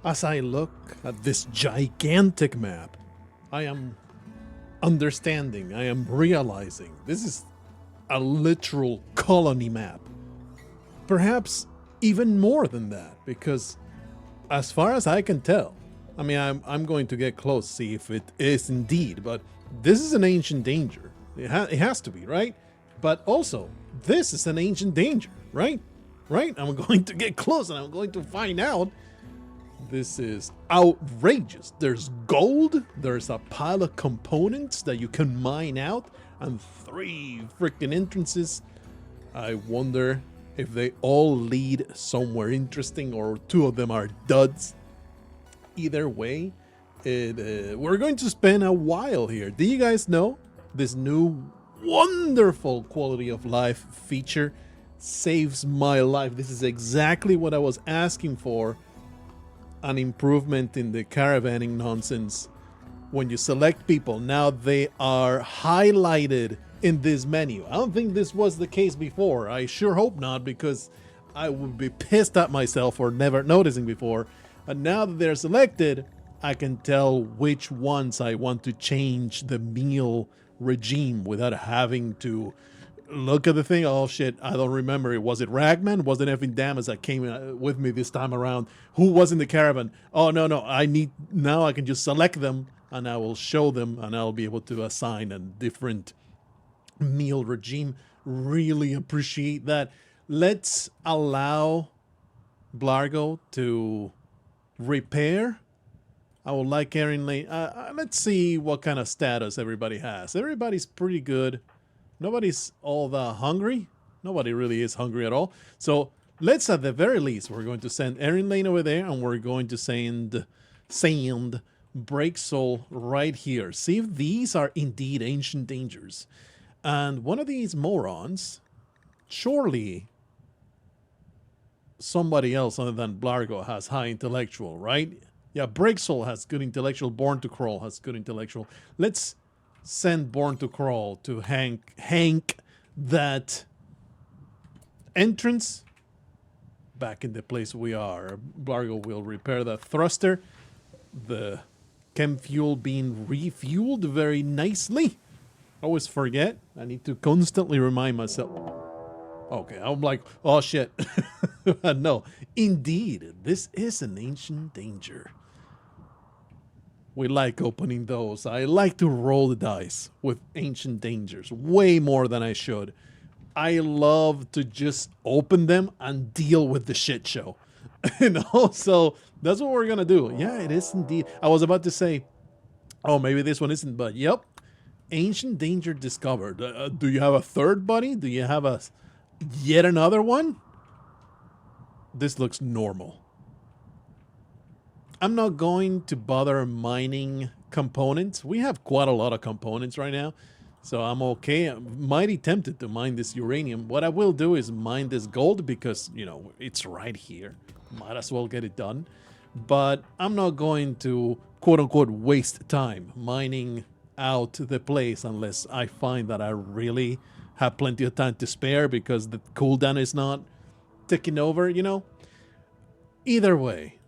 As I look at this gigantic map, I am understanding, I am realizing this is a literal colony map. Perhaps even more than that, because as far as I can tell, I mean, I'm going to get close, see if it is indeed, but this is an ancient danger. It has to be, right? But also, this is an ancient danger, right? Right? I'm going to get close and I'm going to find out. This is outrageous. There's gold, there's a pile of components that you can mine out, and 3 freaking entrances. I wonder if they all lead somewhere interesting or 2 of them are duds. Either way, we're going to spend a while here. Do you guys know this new wonderful quality of life feature saves my life? This is exactly what I was asking for. An improvement in the caravanning nonsense. When you select people, now they are highlighted in this menu. I don't think this was the case before. I sure hope not, because I would be pissed at myself for never noticing before. And now that they're selected, I can tell which ones I want to change the meal regime without having to look at the thing. Oh shit, I don't remember. Was it Ragman? Was it effing Damas that came with me this time around? Who was in the caravan? Oh no, now I can just select them and I will show them and I'll be able to assign a different meal regime. Really appreciate that. Let's allow Blargho to repair. I would like Erin Lane. Let's see what kind of status everybody has. Everybody's pretty good. Nobody's all that hungry. Nobody really is hungry at all. So let's, at the very least, we're going to send Erin Lane over there, and we're going to send Break Soul right here. See if these are indeed ancient dangers. And one of these morons, surely somebody else other than Blargho has high intellectual, right? Yeah, Break Soul has good intellectual. Born to Crawl has good intellectual. Let's send Born to Crawl to Hank that entrance back in the place we are. Blargho will repair the thruster. The chem fuel being refueled very nicely. Always forget. I need to constantly remind myself. Okay, I'm like, oh shit. No, indeed, this is an ancient danger. We like opening those. I like to roll the dice with ancient dangers way more than I should. I love to just open them and deal with the shit show. You know, so that's what we're gonna do. Yeah, it is indeed. I was about to say, oh, maybe this one isn't, but yep. Ancient danger discovered. Do you have a third, buddy? Do you have yet another one? This looks normal. I'm not going to bother mining components. We have quite a lot of components right now, so I'm okay. I'm mighty tempted to mine this uranium. What I will do is mine this gold because, you know, it's right here. Might as well get it done. But I'm not going to, quote-unquote, waste time mining out the place unless I find that I really have plenty of time to spare because the cooldown is not ticking over, you know? Either way,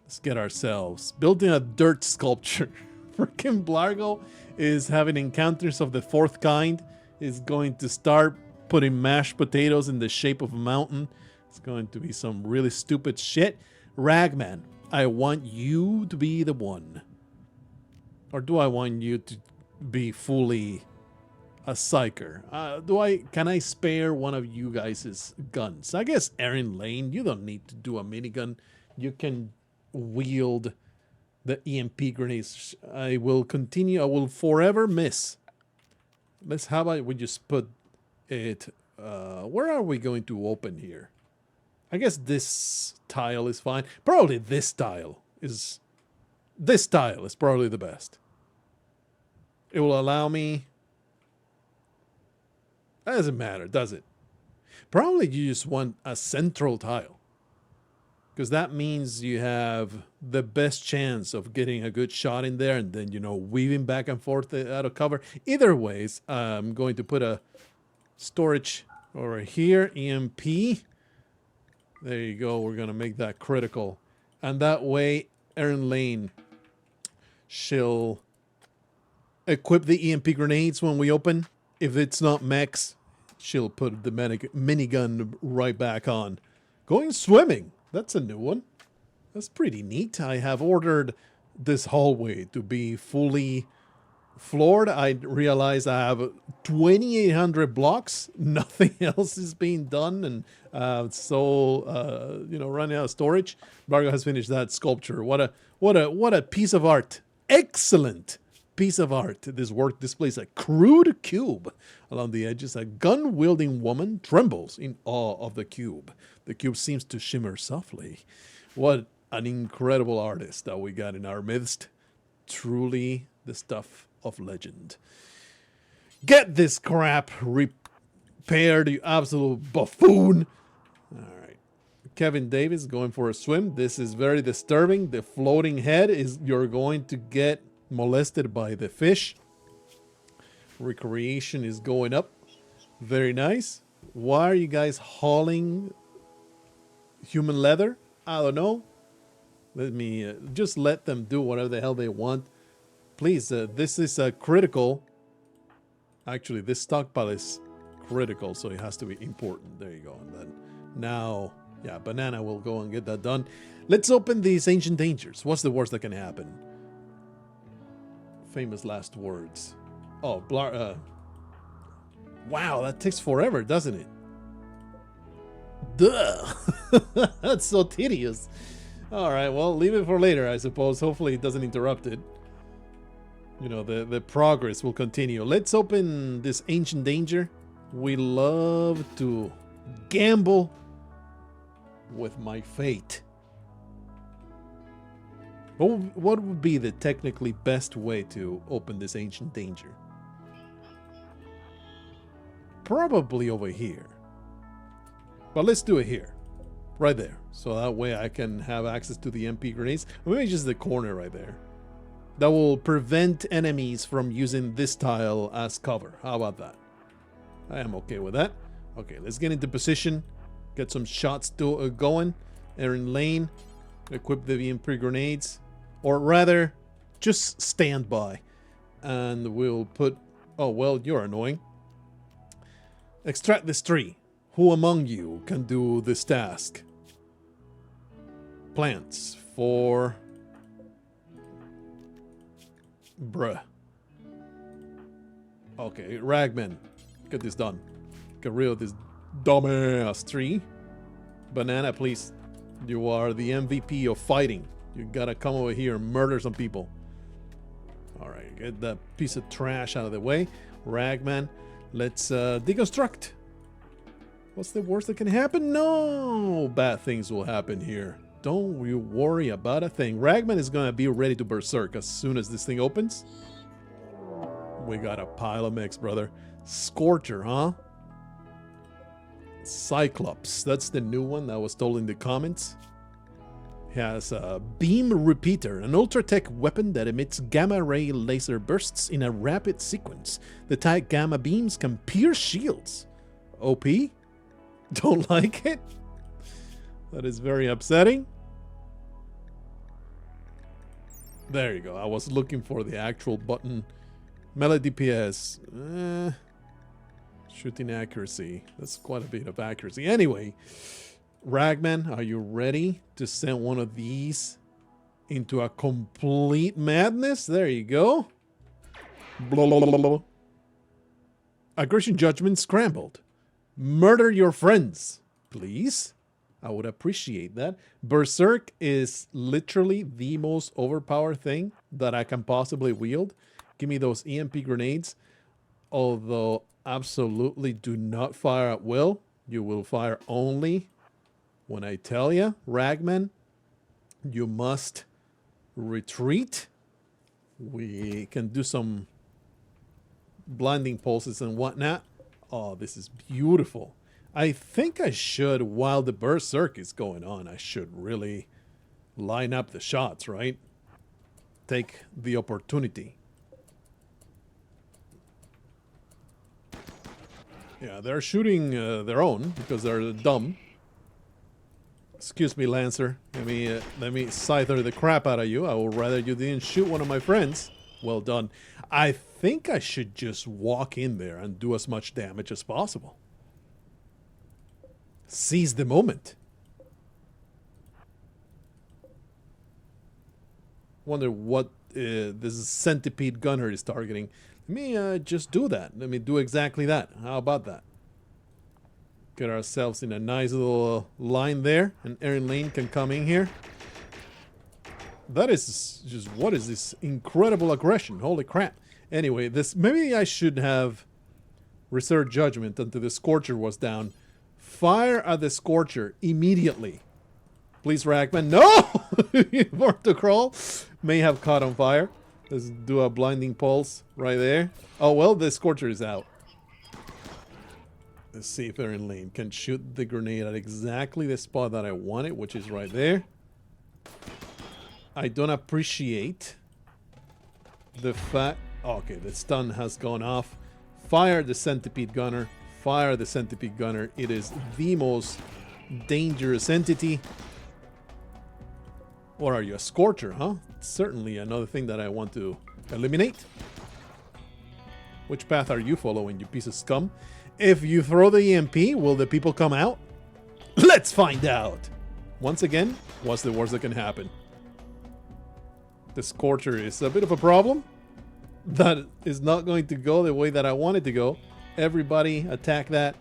let's get ourselves building a dirt sculpture. Freaking Blargho is having encounters of the 4th kind. Is going to start putting mashed potatoes in the shape of a mountain. It's going to be some really stupid shit. Ragman, I want you to be the one. Or do I want you to be fully a psyker? Can I spare one of you guys' guns? I guess Erin Lane, you don't need to do a minigun. You can wield the EMP grenades. I will continue. I will forever miss. How about we just put it, where are we going to open here? I guess this tile is fine. Probably this tile is probably the best. It will allow me. That doesn't matter, does it? Probably you just want a central tile, because that means you have the best chance of getting a good shot in there and then, you know, weaving back and forth out of cover. Either ways, I'm going to put a storage over here, EMP. There you go. We're going to make that critical. And that way, Erin Lane, she'll equip the EMP grenades when we open. If it's not mechs, she'll put the minigun right back on. Going swimming. That's a new one. That's pretty neat. I have ordered this hallway to be fully floored. I realize I have 2,800 blocks. Nothing else is being done, and you know, running out of storage. Blargho has finished that sculpture. What a piece of art! Excellent piece of art. This work displays a crude cube along the edges. A gun-wielding woman trembles in awe of the cube. The cube seems to shimmer softly. What an incredible artist that we got in our midst. Truly the stuff of legend. Get this crap repaired, you absolute buffoon. All right. Kevin Davis going for a swim. This is very disturbing. The floating head is, you're going to get molested by the fish. Recreation is going up. Very nice. Why are you guys hauling human leather? I don't know. Let me just let them do whatever the hell they want. Please, this is critical. Actually, this stockpile is critical, so it has to be important. There you go. And then now, yeah, Banana will go and get that done. Let's open these ancient dangers. What's the worst that can happen? Famous last words. Oh, wow, that takes forever, doesn't it? Duh. That's so tedious. All right, well, leave it for later, I suppose. Hopefully it doesn't interrupt it. You know, the progress will continue. Let's open this ancient danger. We love to gamble with my fate. What would be the technically best way to open this ancient danger? Probably over here. But let's do it here. Right there. So that way I can have access to the MP grenades. Or maybe just the corner right there. That will prevent enemies from using this tile as cover. How about that? I am okay with that. Okay, let's get into position. Get some shots going. Erin Lane. Equip the MP grenades. Or rather, just stand by. And we'll put... Oh, well, you're annoying. Extract this tree. Who among you can do this task? Plants for... Bruh. Okay, Ragman. Get this done. Get rid of this dumbass tree. Banana, please. You are the MVP of fighting. You gotta come over here and murder some people. Alright, get that piece of trash out of the way. Ragman, let's deconstruct. What's the worst that can happen? No bad things will happen here. Don't you worry about a thing. Ragman is gonna be ready to berserk as soon as this thing opens. We got a pile of mechs, brother. Scorcher, huh? Cyclops. That's the new one that was told in the comments. Has a beam repeater, an ultra-tech weapon that emits gamma-ray laser bursts in a rapid sequence. The tight gamma beams can pierce shields. OP? Don't like it? That is very upsetting. There you go. I was looking for the actual button. Melee DPS. Shooting accuracy. That's quite a bit of accuracy. Anyway, Ragman, are you ready to send one of these into a complete madness? There you go. Blah, blah, blah, blah. Aggression judgment scrambled. Murder your friends, please. I would appreciate that. Berserk is literally the most overpowered thing that I can possibly wield. Give me those EMP grenades. Although, absolutely do not fire at will. You will fire only when I tell you. Ragman, you must retreat. We can do some blinding pulses and whatnot. Oh, this is beautiful. I think I should, while the berserk is going on, I should really line up the shots, right? Take the opportunity. Yeah, they're shooting their own because they're dumb. Excuse me, Lancer. Let me scyther the crap out of you. I would rather you didn't shoot one of my friends. Well done. I think I should just walk in there and do as much damage as possible. Seize the moment. Wonder what this centipede gunner is targeting. Let me just do that. Let me do exactly that. How about that? Get ourselves in a nice little line there, and Erin Lane can come in here. That is just, what is this incredible aggression? Holy crap. Anyway, this, maybe I should have reserved judgment until the Scorcher was down. Fire at the Scorcher immediately. Please, Ragman. No! Mortal Crawl may have caught on fire. Let's do a blinding pulse right there. Oh, well, the Scorcher is out. Let's see if Erin Lane can shoot the grenade at exactly the spot that I want it, which is right there. I don't appreciate the fact... Okay, the stun has gone off. Fire the centipede gunner. Fire the centipede gunner. It is the most dangerous entity. Or are you a Scorcher, huh? Certainly another thing that I want to eliminate. Which path are you following, you piece of scum? If you throw the EMP, will the people come out? Let's find out! Once again, what's the worst that can happen? The Scorcher is a bit of a problem. That is not going to go the way that I want it to go. Everybody attack that.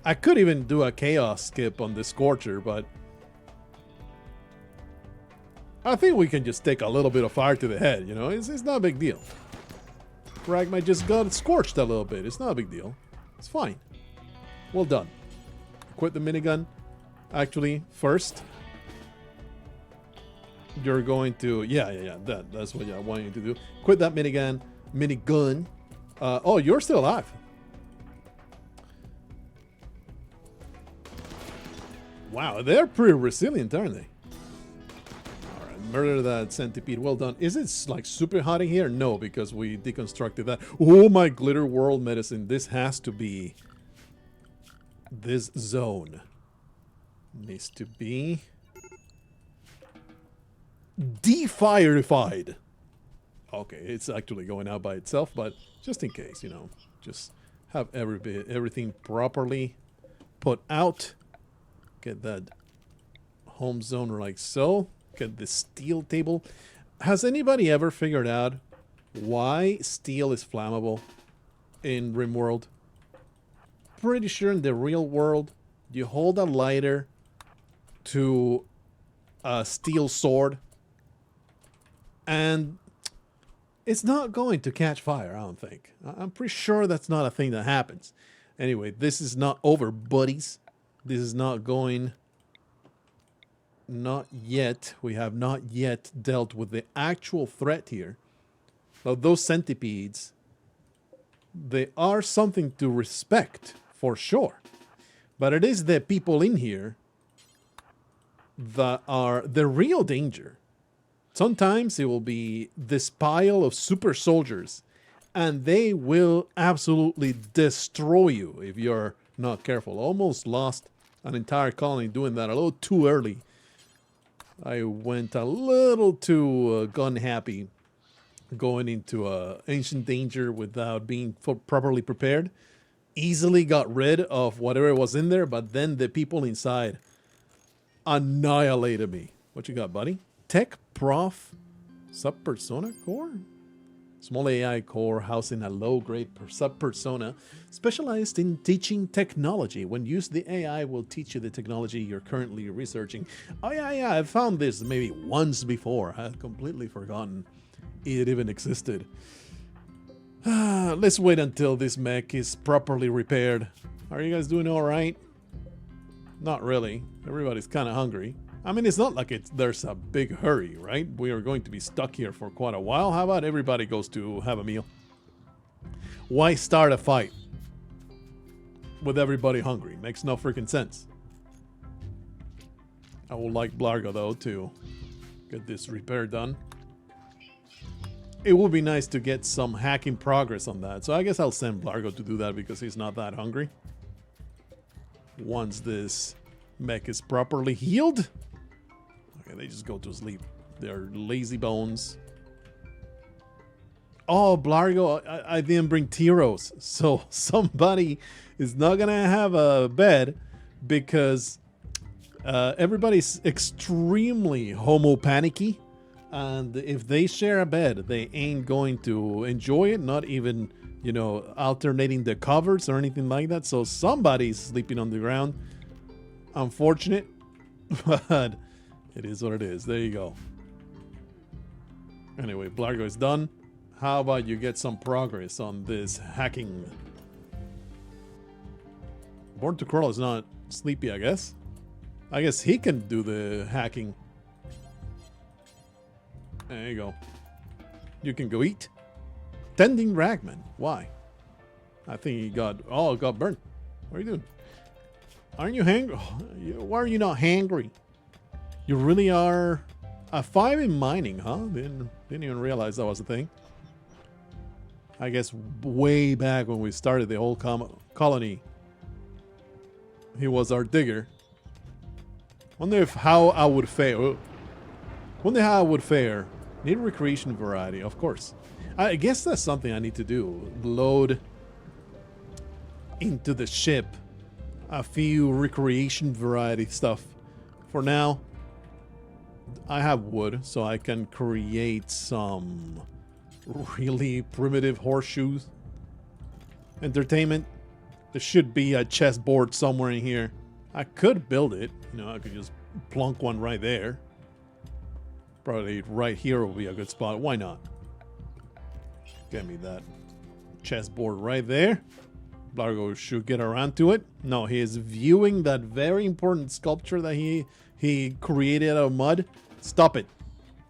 I could even do a chaos skip on the Scorcher, but I think we can just take a little bit of fire to the head, you know? It's not a big deal. Ragma just got scorched a little bit. It's not a big deal. It's fine. Well done. Quit the minigun. Actually, first, you're going to... Yeah. That's what I want you to do. Quit that minigun. Oh, you're still alive. Wow, they're pretty resilient, aren't they? Alright, murder that centipede. Well done. Is it like super hot in here? No, because we deconstructed that. Oh my glitter world medicine. This has to be... This zone needs to be... defirified. Okay, it's actually going out by itself, but just in case, you know, just have everything properly put out. Get that home zone like so. Get the steel table. Has anybody ever figured out why steel is flammable in RimWorld? Pretty sure in the real world, you hold a lighter to a steel sword and it's not going to catch fire, I don't think. I'm pretty sure that's not a thing that happens. Anyway, this is not over, buddies. This is not going... Not yet. We have not yet dealt with the actual threat here. Now, those centipedes, they are something to respect, for sure. But it is the people in here that are the real danger. Sometimes it will be this pile of super soldiers, and they will absolutely destroy you if you're not careful. Almost lost an entire colony doing that a little too early. I went a little too gun happy going into ancient danger without being properly prepared. Easily got rid of whatever was in there, but then the people inside annihilated me. What you got, buddy? Tech Prof Sub-Persona Core? Small AI core housing a low-grade sub-persona specialized in teaching technology. When used, the AI will teach you the technology you're currently researching. Oh, yeah, I found this maybe once before. I had completely forgotten it even existed. Let's wait until this mech is properly repaired. Are you guys doing all right? Not really. Everybody's kind of hungry. I mean, it's not like there's a big hurry, right? We are going to be stuck here for quite a while. How about everybody goes to have a meal? Why start a fight with everybody hungry? Makes no freaking sense. I would like Blargho, though, to get this repair done. It would be nice to get some hacking progress on that. So I guess I'll send Blargho to do that because he's not that hungry. Once this Mech is properly healed. Okay, they just go to sleep. They're lazy bones. Oh, Blargho, I didn't bring Tyros. So somebody is not going to have a bed because everybody's extremely homo-panicky. And if they share a bed, they ain't going to enjoy it. Not even, you know, alternating the covers or anything like that. So somebody's sleeping on the ground. Unfortunate, but it is what it is. There you go. Anyway, Blargho is done. How about you get some progress on this hacking? Born to Crawl is not sleepy, I guess. I guess he can do the hacking. There you go. You can go eat. Tending Ragman. Why? I think he got... Oh, it got burnt. What are you doing? Aren't you hungry? Why are you not hangry? You really are... A 5 in mining, huh? Didn't even realize that was a thing. I guess way back when we started the whole colony, he was our digger. Wonder how I would fare. Wonder how I would fare. Need recreation variety, of course. I guess that's something I need to do. Load into the ship a few recreation variety stuff. For now, I have wood, so I can create some really primitive horseshoes. Entertainment. There should be a chessboard somewhere in here. I could build it. You know, I could just plunk one right there. Probably right here will be a good spot. Why not? Get me that chessboard right there. Blargho should get around to it. No, he is viewing that very important sculpture that he created out of mud. Stop it.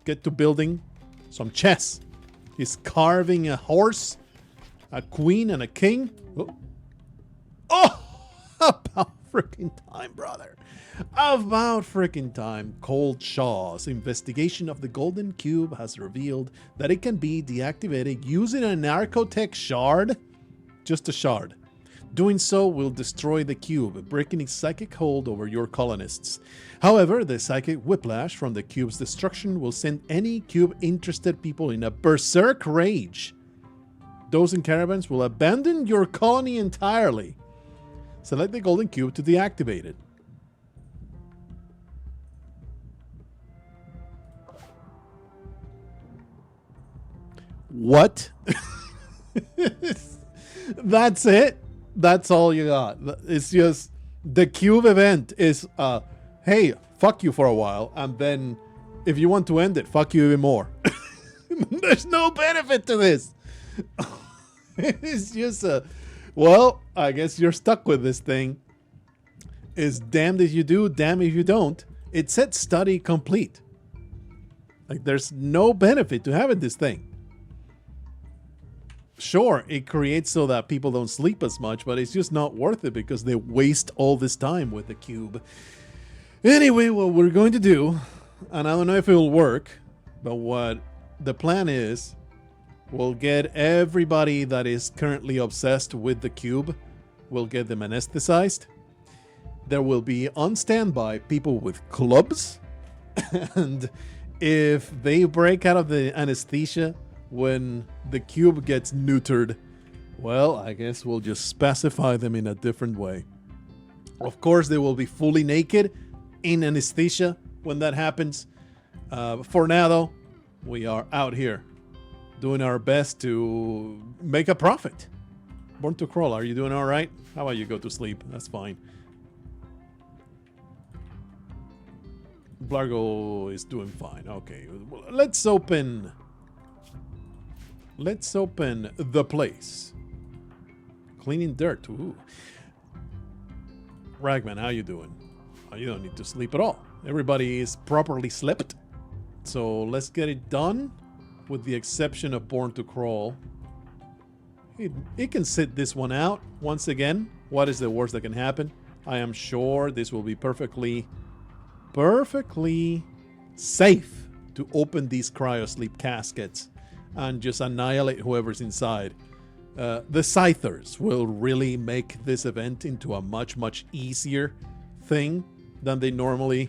Get to building some chess. He's carving a horse, a queen, and a king. Oh, about freaking time, brother. About freaking time. Cold Shaw's investigation of the golden cube has revealed that it can be deactivated using an Archotech shard. Just a shard. Doing so will destroy the cube, breaking its psychic hold over your colonists. However, the psychic whiplash from the cube's destruction will send any cube-interested people in a berserk rage. Those in caravans will abandon your colony entirely. Select the golden cube to deactivate it. What? That's it? That's all you got. It's just the cube event is hey, fuck you for a while, and then if you want to end it, fuck you even more. There's no benefit to this. It's just well, I guess you're stuck with this thing. It's damned if you do, damn if you don't. It said study complete. Like, there's no benefit to having this thing. Sure, it creates so that people don't sleep as much, but it's just not worth it because they waste all this time with the cube. Anyway, what we're going to do, and I don't know if it will work, but what the plan is, we'll get everybody that is currently obsessed with the cube, we'll get them anesthetized. There will be on standby people with clubs, and if they break out of the anesthesia when the cube gets neutered, well, I guess we'll just specify them in a different way. Of course, they will be fully naked in anesthesia when that happens. For now, though, we are out here doing our best to make a profit. Born to Crawl, are you doing all right? How about you go to sleep? That's fine. Blargho is doing fine. Okay, let's open the place. Cleaning dirt. Ooh. Ragman, how you doing? Oh, you don't need to sleep at all. Everybody is properly slept. So let's get it done. With the exception of Born to Crawl. It can sit this one out. Once again, what is the worst that can happen? I am sure this will be perfectly safe to open these cryosleep caskets and just annihilate whoever's inside. The Scythers will really make this event into a much, much easier thing than it normally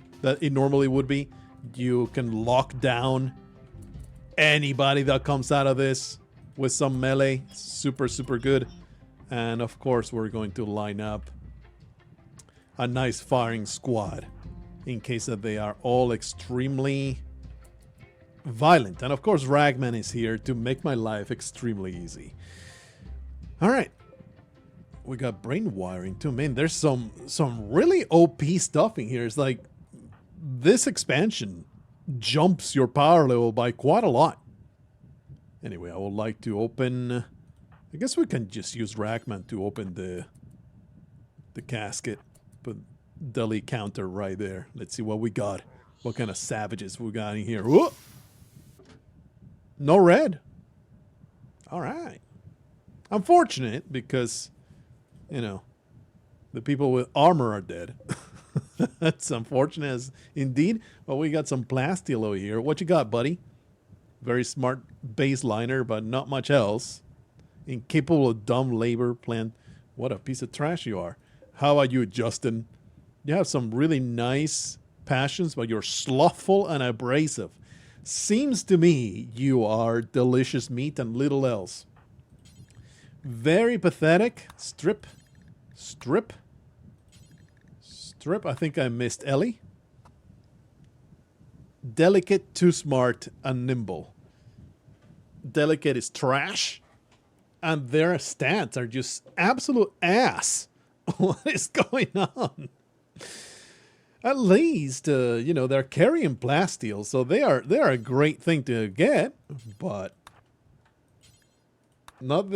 would be. You can lock down anybody that comes out of this with some melee. Super, super good. And of course, we're going to line up a nice firing squad in case that they are all extremely violent. And of course, Ragman is here to make my life extremely easy. All right. We got brain wiring too. Man, there's some really OP stuff in here. It's like this expansion jumps your power level by quite a lot. Anyway, I would like to open... I guess we can just use Ragman to open the casket. Put Deli counter right there. Let's see what we got. What kind of savages we got in here. Whoa! No red. All right. Unfortunate because, you know, the people with armor are dead. That's unfortunate as indeed. But we got some plasteel over here. What you got, buddy? Very smart baseliner, but not much else. Incapable of dumb labor plan. What a piece of trash you are. How about you, Justin? You have some really nice passions, but you're slothful and abrasive. Seems to me you are delicious meat and little else. Very pathetic. Strip. Strip. Strip. I think I missed Ellie. Delicate, too smart, and nimble. Delicate is trash. And their stats are just absolute ass. What is going on? At least, you know, they're carrying plasteel, so they are a great thing to get. But not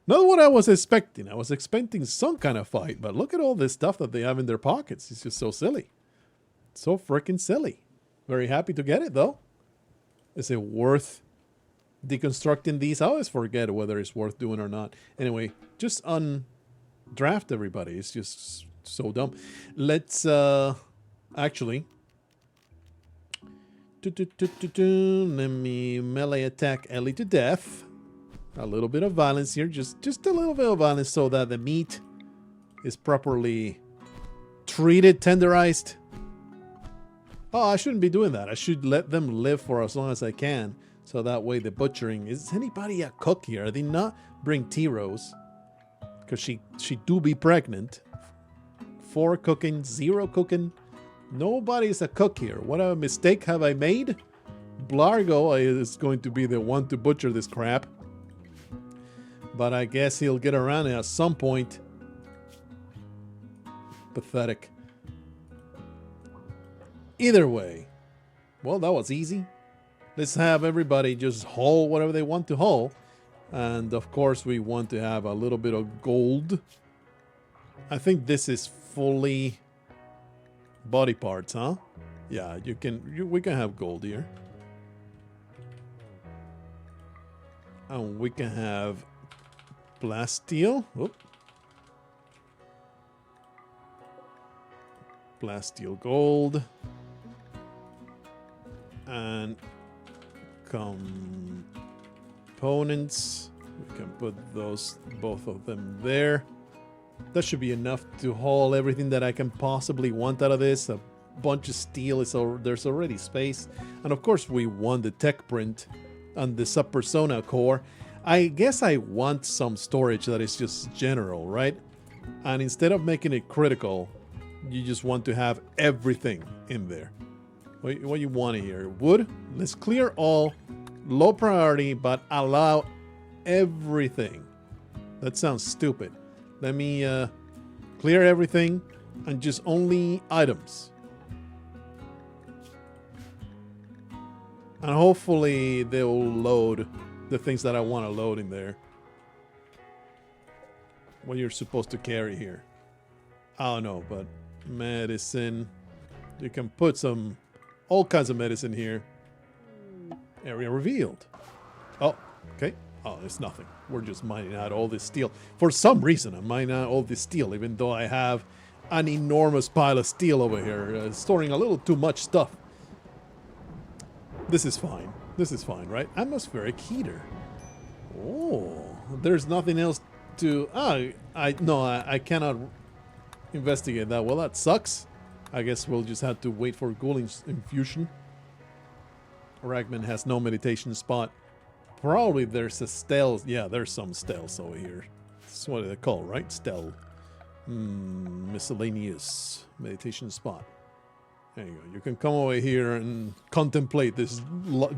what I was expecting. I was expecting some kind of fight, but look at all this stuff that they have in their pockets. It's just so silly, so freaking silly. Very happy to get it though. Is it worth deconstructing these? I always forget whether it's worth doing or not. Anyway, just undraft everybody. It's just so dumb. Let's actually let me melee attack Ellie to death. A little bit of violence here, just a little bit of violence so that the meat is properly treated, tenderized. Oh, I shouldn't be doing that. I should let them live for as long as I can. So that way the butchering... Is anybody a cook here? They not bring T-Rose. Because she do be pregnant. 4 cooking, 0 cooking. Nobody's a cook here. What a mistake have I made? Blargho is going to be the one to butcher this crap. But I guess he'll get around it at some point. Pathetic. Either way. Well, that was easy. Let's have everybody just haul whatever they want to haul. And of course we want to have a little bit of gold. I think this is fully body parts, huh? Yeah, we can have gold here. And we can have plasteel. Oop. Plasteel gold. And components. We can put those, both of them there. That should be enough to haul everything that I can possibly want out of this. A bunch of steel, there's already space. And of course we want the tech print and the sub-persona core. I guess I want some storage that is just general, right? And instead of making it critical, you just want to have everything in there. What you want here? Wood. Let's clear all. Low priority, but allow everything. That sounds stupid. Let me clear everything and just only items. And hopefully they will load the things that I want to load in there. What you're supposed to carry here. I don't know, but medicine. You can put some, all kinds of medicine here. Area revealed. Oh, okay. Oh, there's nothing. We're just mining out all this steel. For some reason, I'm mining out all this steel, even though I have an enormous pile of steel over here, storing a little too much stuff. This is fine. This is fine, right? Atmospheric heater. Oh, there's nothing else to... I cannot investigate that. Well, that sucks. I guess we'll just have to wait for ghoul infusion. Ragman has no meditation spot. Probably there's a stealth. Yeah, there's some stealth over here. That's what they call, right? Stealth. Miscellaneous meditation spot. There you go. You can come over here and contemplate this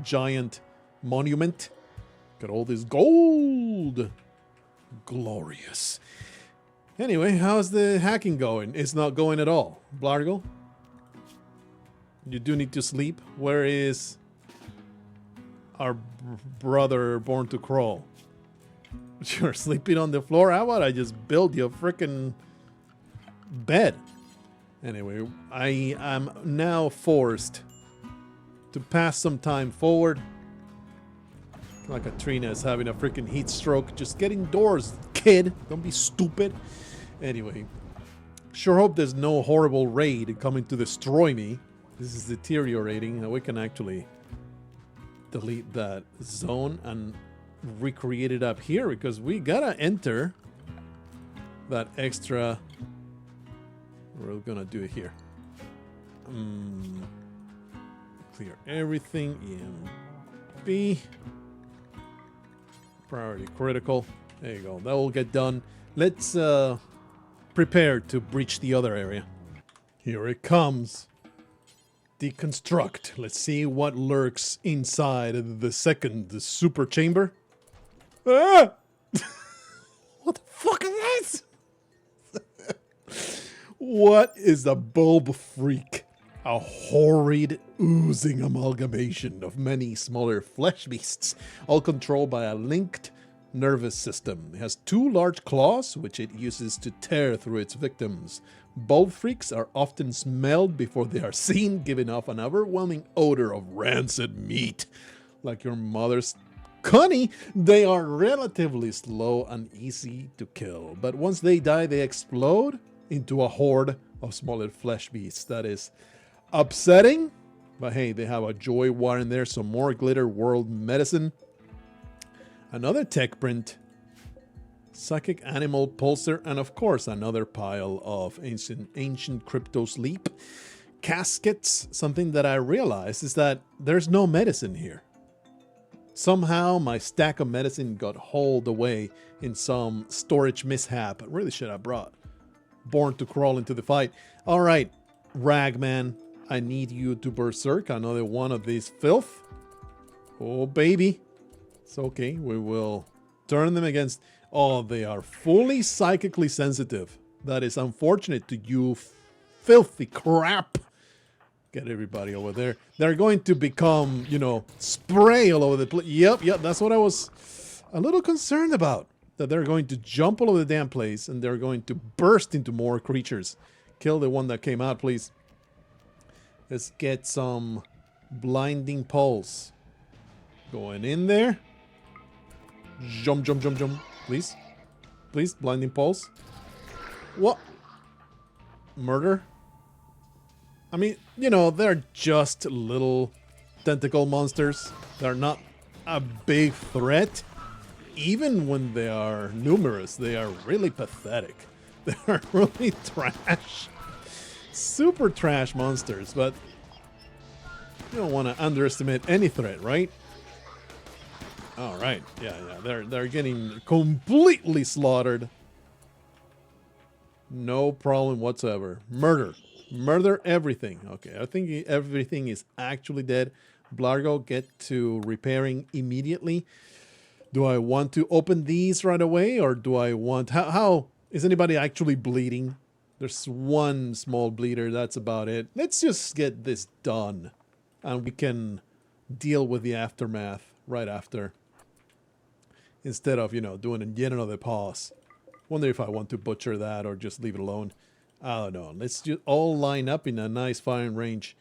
giant monument. Got all this gold. Glorious. Anyway, how's the hacking going? It's not going at all. Blargho? You do need to sleep. Where is our brother born to crawl? You're sleeping on the floor? How about I just build you a freaking bed? Anyway, I am now forced to pass some time forward. Like Katrina is having a freaking heat stroke. Just get indoors, kid. Don't be stupid. Anyway, sure hope there's no horrible raid coming to destroy me. This is deteriorating. We can actually delete that zone and recreate it up here because we gotta enter that extra. We're gonna do it here. Clear everything. EMP. Priority critical. There you go. That will get done. Let's prepare to breach the other area. Here it comes. Deconstruct. Let's see what lurks inside the super chamber. Ah! What the fuck is this? What is a bulb freak? A horrid, oozing amalgamation of many smaller flesh beasts, all controlled by a linked nervous system. It has 2 large claws, which it uses to tear through its victims. Bulb freaks are often smelled before they are seen, giving off an overwhelming odor of rancid meat. Like your mother's cunny, they are relatively slow and easy to kill. But once they die, they explode into a horde of smaller flesh beasts. That is upsetting, but hey, they have a joy wire in there, some more glitter world medicine. Another tech print, psychic animal pulsar, and of course another pile of ancient crypto sleep caskets. Something that I realized is that there's no medicine here. Somehow my stack of medicine got hauled away in some storage mishap. I really should have brought Born to crawl into the fight. All right, Ragman, I need you to berserk another one of these filth. Oh baby. It's okay, we will turn them against. Oh, they are fully psychically sensitive. That is unfortunate to you, filthy crap. Get everybody over there. They're going to become, you know, spray all over the place. Yep, that's what I was a little concerned about. That they're going to jump all over the damn place and they're going to burst into more creatures. Kill the one that came out, please. Let's get some blinding pulse. Going in there. Jump. Please. Please, blinding pulse. What? Murder? I mean, you know, they're just little tentacle monsters. They're not a big threat. Even when they are numerous, they are really pathetic. They are really trash. Super trash monsters, but you don't want to underestimate any threat, right? All right, yeah, they're getting completely slaughtered. No problem whatsoever. Murder everything. Okay, I think everything is actually dead. Blargho, get to repairing immediately. Do I want to open these right away, or do I want... How is anybody actually bleeding? There's one small bleeder, that's about it. Let's just get this done, and we can deal with the aftermath right after. Instead of, you know, doing yet another pause. Wonder if I want to butcher that or just leave it alone. I don't know. Let's just all line up in a nice firing range,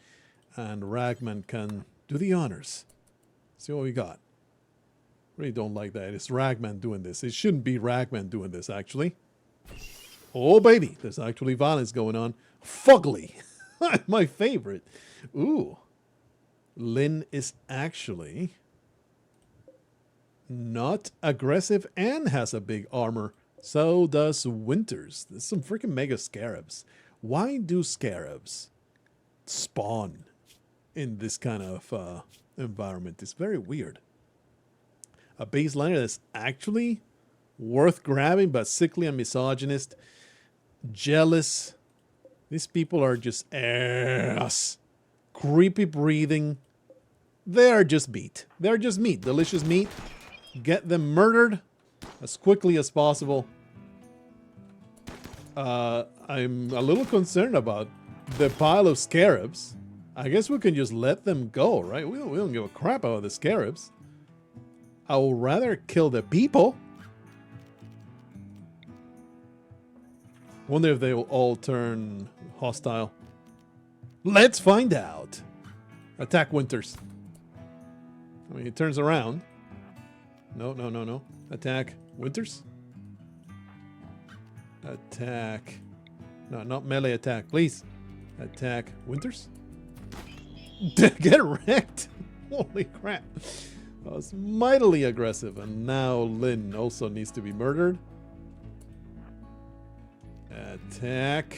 and Ragman can do the honors. See what we got. Really don't like that. It's Ragman doing this. It shouldn't be Ragman doing this, actually. Oh, baby. There's actually violence going on. Fugly. My favorite. Ooh. Lynn is actually not aggressive and has a big armor. So does Winters. There's some freaking mega scarabs. Why do scarabs spawn in this kind of environment. It's very weird. A baseliner that's actually worth grabbing, but sickly and misogynist, jealous. These people are just ass. Creepy breathing. They are just meat. They're just meat. Delicious meat. Get them murdered as quickly as possible. I'm a little concerned about the pile of scarabs. I guess we can just let them go, right? We don't give a crap about the scarabs. I would rather kill the people. Wonder if they will all turn hostile. Let's find out. Attack Winters. I mean, he turns around. No. Attack Winters. Attack. No, not melee attack, please. Attack Winters. Get wrecked. Holy crap. That was mightily aggressive. And now Lynn also needs to be murdered. Attack.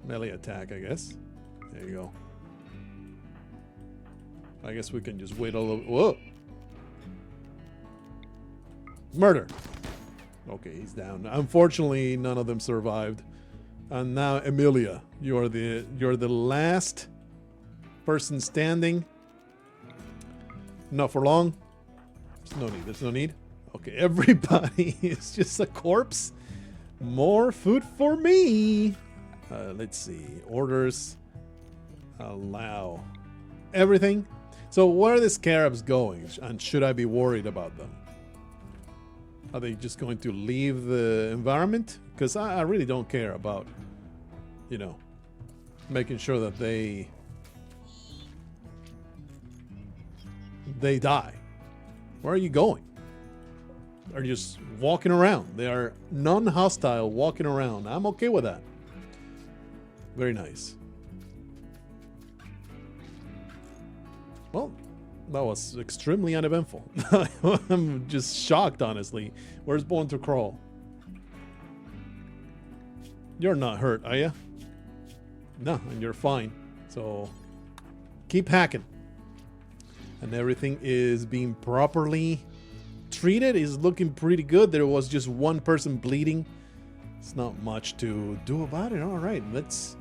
Melee attack, I guess. There you go. I guess we can just wait a little. Whoa. Murder. Okay, he's down. Unfortunately, none of them survived. And now Emilia, you're the last person standing. Not for long. There's no need. There's no need. Okay, everybody is just a corpse. More food for me. Let's see. Orders. Allow. Everything. So where are the scarabs going? And should I be worried about them? Are they just going to leave the environment? Because I really don't care about, you know, making sure that they die. Where are you going? They're just walking around. They are non-hostile walking around. I'm okay with that. Very nice. Well, that was extremely uneventful. I'm just shocked, honestly. Where's Born to Crawl? You're not hurt, are you? No, and you're fine. So, keep hacking. And everything is being properly treated. Is looking pretty good. There was just one person bleeding. It's not much to do about it. All right, let's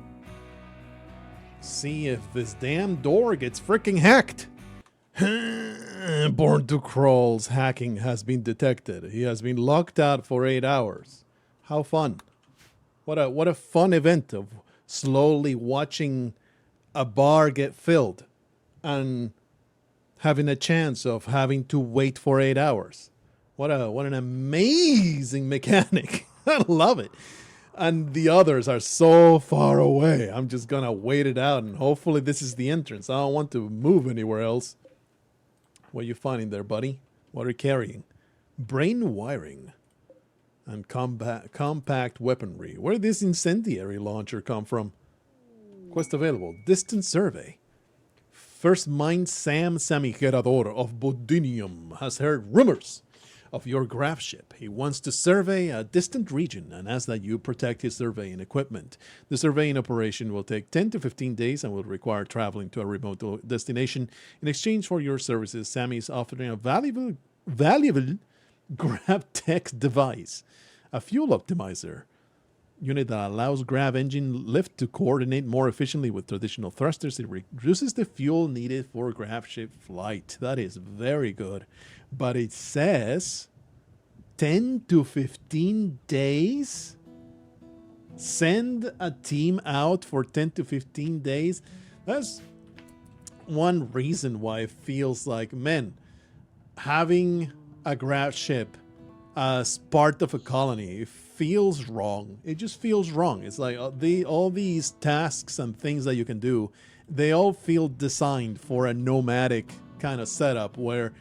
see if this damn door gets freaking hacked. Born to Crawl's hacking has been detected. He has been locked out for 8 hours. How fun. What a fun event of slowly watching a bar get filled and having a chance of having to wait for 8 hours. What an amazing mechanic. I love it. And the others are so far away. I'm just gonna wait it out, and hopefully this is the entrance. I don't want to move anywhere else. What are you finding there, buddy? What are you carrying? Brain wiring and compact weaponry. Where did this incendiary launcher come from? Quest available. Distant survey. First Mind Sam Samigerador of Bodinium has heard rumors of your graph ship. He wants to survey a distant region and asks that you protect his surveying equipment. The surveying operation will take 10 to 15 days and will require traveling to a remote destination. In exchange for your services, Sammy is offering a valuable grav tech device, a fuel optimizer unit that allows grav engine lift to coordinate more efficiently with traditional thrusters. It reduces the fuel needed for grav ship flight. That is very good. But it says 10 to 15 days? Send a team out for 10 to 15 days? That's one reason why it feels like, man, having a grav ship as part of a colony feels wrong. It just feels wrong. It's like all these tasks and things that you can do, they all feel designed for a nomadic kind of setup where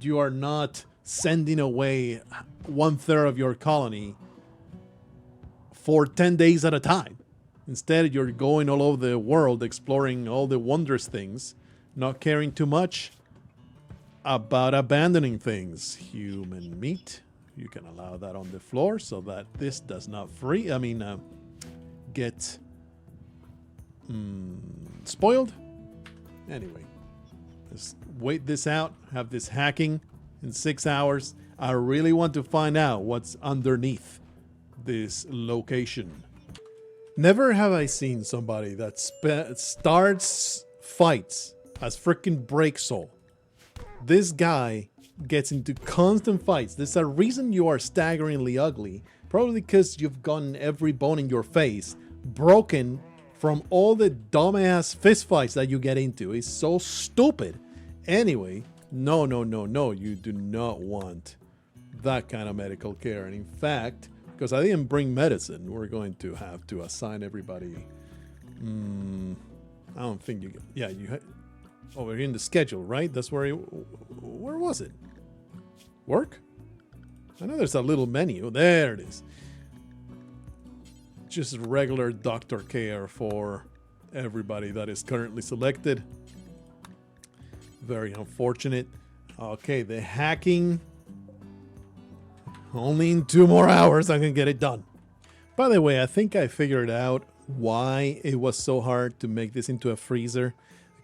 you are not sending away 1/3 of your colony for 10 days at a time. Instead, you're going all over the world exploring all the wondrous things, not caring too much about abandoning things. Human meat. You can allow that on the floor so that this does not get spoiled? Anyway, let's wait this out. Have this hacking in 6 hours. I really want to find out what's underneath this location. Never have I seen somebody that starts fights as freaking Breaksoul. This guy gets into constant fights. There's a reason you are staggeringly ugly. Probably because you've gotten every bone in your face broken from all the dumbass fistfights that you get into. It's so stupid. Anyway, no, you do not want that kind of medical care. And in fact, because I didn't bring medicine, we're going to have to assign everybody. I don't think you. Yeah, you. Oh, we're in the schedule, right? That's where. Where was it? Work? I know there's a little menu. There it is. Just regular doctor care for everybody that is currently selected. Very unfortunate. Okay, the hacking. Only in 2 more hours I can get it done. By the way, I think I figured out why it was so hard to make this into a freezer.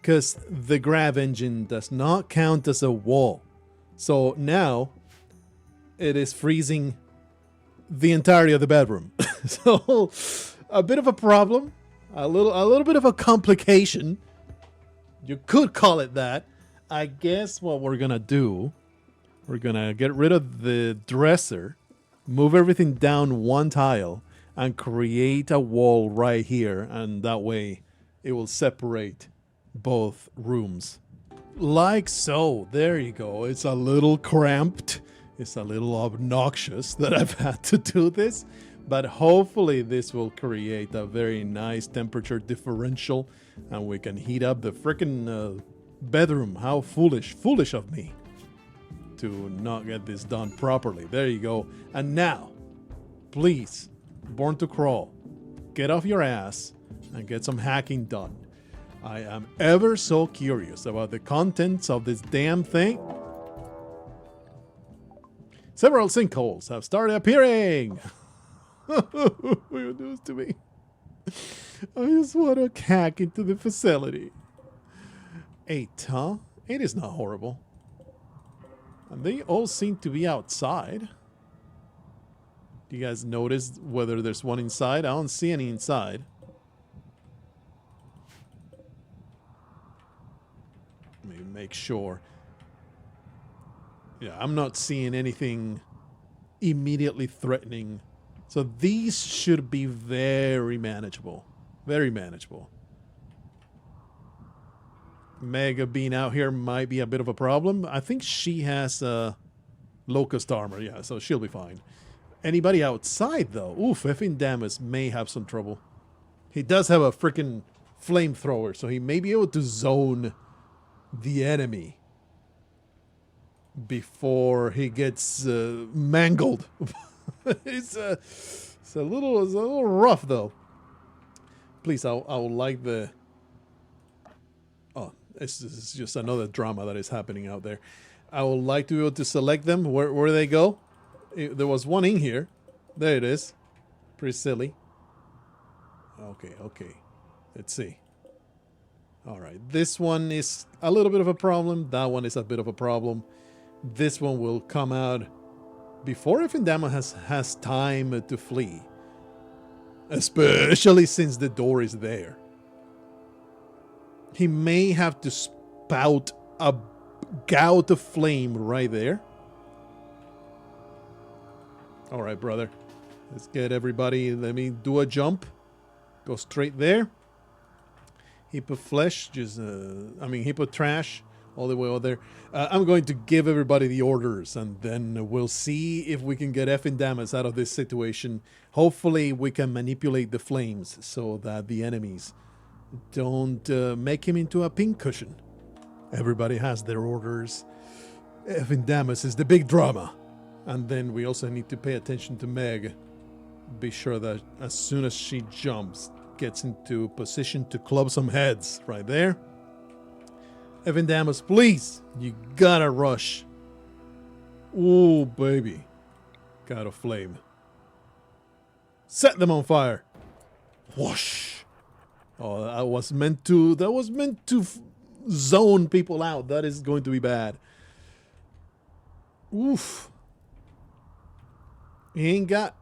Because the grav engine does not count as a wall. So now it is freezing the entirety of the bedroom. So a bit of a problem, a little bit of a complication. You could call it that. I guess what we're gonna do, we're gonna get rid of the dresser, move everything down 1 tile, and create a wall right here, and that way it will separate both rooms. Like so. There you go. It's a little cramped. It's a little obnoxious that I've had to do this, but hopefully this will create a very nice temperature differential and we can heat up the freaking bedroom. How foolish of me to not get this done properly. There you go. And now, please, Born to Crawl, get off your ass and get some hacking done. I am ever so curious about the contents of this damn thing. Several sinkholes have started appearing. What you do this to me? I just want to hack into the facility. 8, huh? 8 is not horrible. And they all seem to be outside. Do you guys notice whether there's one inside? I don't see any inside. Let me make sure. Yeah, I'm not seeing anything immediately threatening. So these should be very manageable. Very manageable. Mega being out here might be a bit of a problem. I think she has locust armor. Yeah, so she'll be fine. Anybody outside, though? Oof, effing Damus may have some trouble. He does have a freaking flamethrower, so he may be able to zone the enemy before he gets mangled. It's a little rough, though. Please, I would like the... Oh, this is just another drama that is happening out there. I would like to be able to select them. Where they go? There was one in here. There it is. Pretty silly. Okay. Let's see. Alright, this one is a little bit of a problem. That one is a bit of a problem. This one will come out before Ifindama has time to flee. Especially since the door is there. He may have to spout a gout of flame right there. Alright, brother. Let's get everybody. Let me do a jump. Go straight there. Heap of flesh, heap of trash, all the way over there. I'm going to give everybody the orders, and then we'll see if we can get effing Damas out of this situation. Hopefully, we can manipulate the flames so that the enemies don't make him into a pincushion. Everybody has their orders. Effing Damas is the big drama. And then we also need to pay attention to Meg. Be sure that as soon as she jumps, gets into position to club some heads right there. Evan Damas, please, you gotta rush. Ooh, baby. Got a flame. Set them on fire. Whoosh. Oh, that was meant to zone people out. That is going to be bad. Oof. He ain't got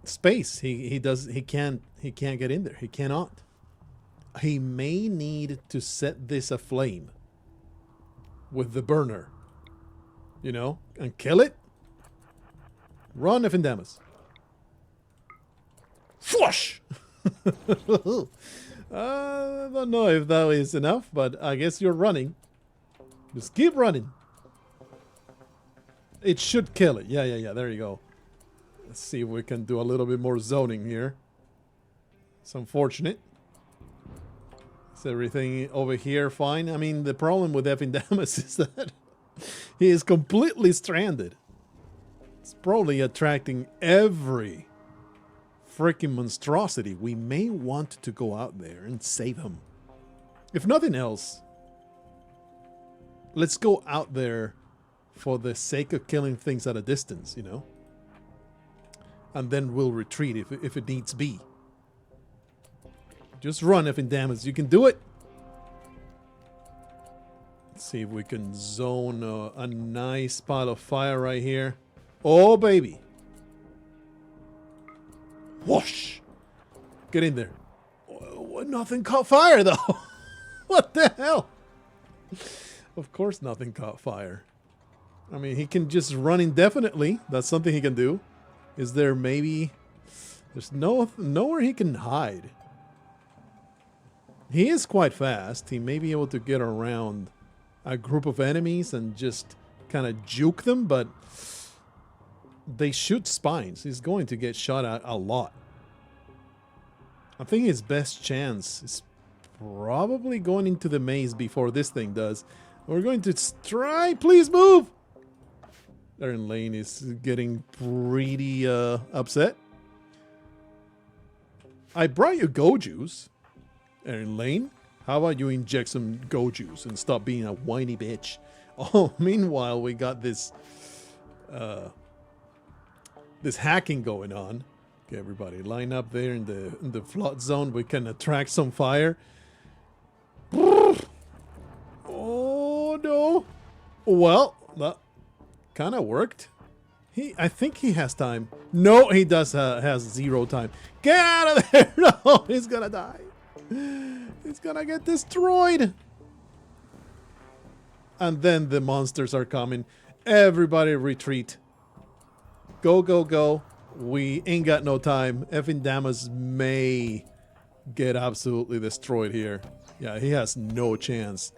space. He can't get in there. He cannot. He may need to set this aflame with the burner. You know, and kill it. Run, Efindamus. Flush! I don't know if that is enough, but I guess you're running. Just keep running. It should kill it. Yeah. There you go. Let's see if we can do a little bit more zoning here. It's unfortunate. Is everything over here fine? I mean, the problem with Efindamus is that he is completely stranded. It's probably attracting every freaking monstrosity. We may want to go out there and save him. If nothing else, let's go out there for the sake of killing things at a distance, you know? And then we'll retreat if it needs be. Just run, Efindamus. You can do it. Let's see if we can zone a nice pile of fire right here. Oh, baby. Whoosh! Get in there. Oh, nothing caught fire, though. What the hell? Of course nothing caught fire. I mean, he can just run indefinitely. That's something he can do. Is there maybe... There's nowhere he can hide. He is quite fast. He may be able to get around a group of enemies and just kind of juke them, but they shoot spines. He's going to get shot at a lot. I think his best chance is probably going into the maze before this thing does. We're going to try. Please move. Aaron Lane is getting pretty upset. I brought you go juice. Aaron Lane, how about you inject some go juice and stop being a whiny bitch? Oh, meanwhile, we got this this hacking going on. Okay, everybody, line up there in the flood zone. We can attract some fire. Oh no! Well, that kind of worked. I think he has time. No, he does has zero time. Get out of there! No, he's gonna die. He's gonna get destroyed. And then the monsters are coming. Everybody retreat. Go, go, go. We ain't got no time. Efindamus may get absolutely destroyed here. Yeah, he has no chance.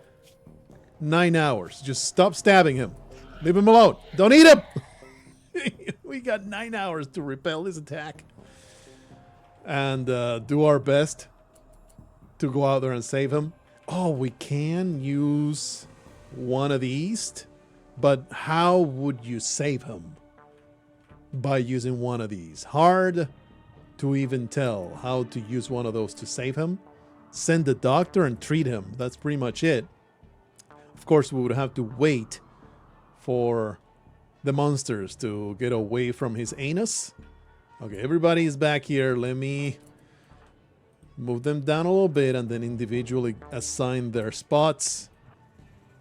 9 hours. Just stop stabbing him. Leave him alone. Don't eat him. We got 9 hours to repel his attack. And do our best to go out there and save him. Oh, we can use one of these. But how would you save him? By using one of these. Hard to even tell how to use one of those to save him. Send the doctor and treat him. That's pretty much it. Of course, we would have to wait for the monsters to get away from his anus. Okay, everybody is back here. Let me move them down a little bit and then individually assign their spots.